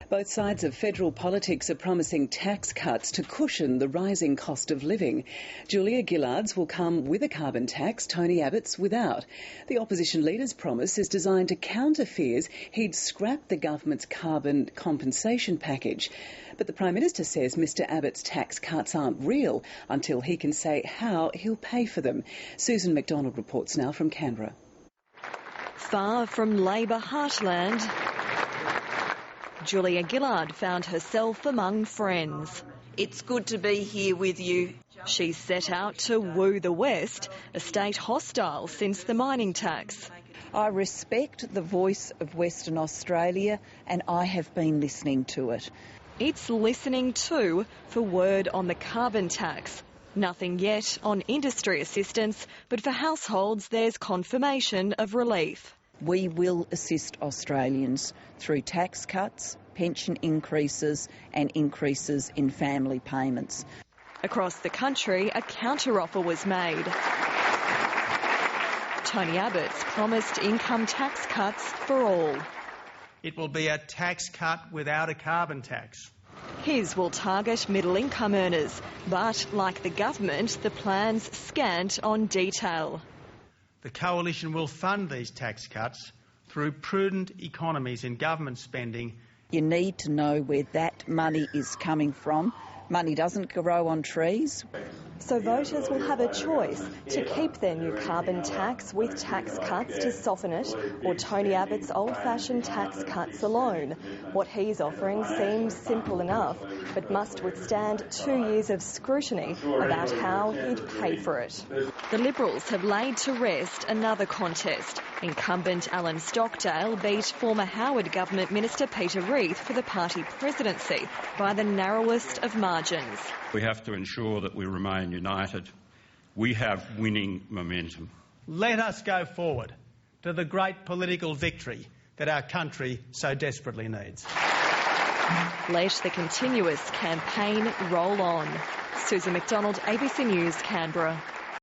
Both sides of federal politics are promising tax cuts to cushion the rising cost of living. Julia Gillard's will come with a carbon tax, Tony Abbott's without. The opposition leader's promise is designed to counter fears he'd scrap the government's carbon compensation package. But the Prime Minister says Mr Abbott's tax cuts aren't real until he can say how he'll pay for them. Susan McDonald reports now from Canberra. Far from Labor heartland, Julia Gillard found herself among friends. It's good to be here with you. She set out to woo the West, a state hostile since the mining tax. I respect the voice of Western Australia and I have been listening to it. It's listening too for word on the carbon tax. Nothing yet on industry assistance, but for households there's confirmation of relief. We will assist Australians through tax cuts, pension increases and increases in family payments. Across the country, a counter-offer was made. Tony Abbott's promised income tax cuts for all. It will be a tax cut without a carbon tax. His will target middle-income earners, but like the government, the plan's scant on detail. The Coalition will fund these tax cuts through prudent economies in government spending. You need to know where that money is coming from. Money doesn't grow on trees. So voters will have a choice to keep their new carbon tax with tax cuts to soften it, or Tony Abbott's old-fashioned tax cuts alone. What he's offering seems simple enough, but must withstand 2 years of scrutiny about how he'd pay for it. The Liberals have laid to rest another contest. Incumbent Alan Stockdale beat former Howard Government Minister Peter Reith for the party presidency by the narrowest of margins. We have to ensure that we remain united. We have winning momentum. Let us go forward to the great political victory that our country so desperately needs. Let the continuous campaign roll on. Susan McDonald, ABC News, Canberra.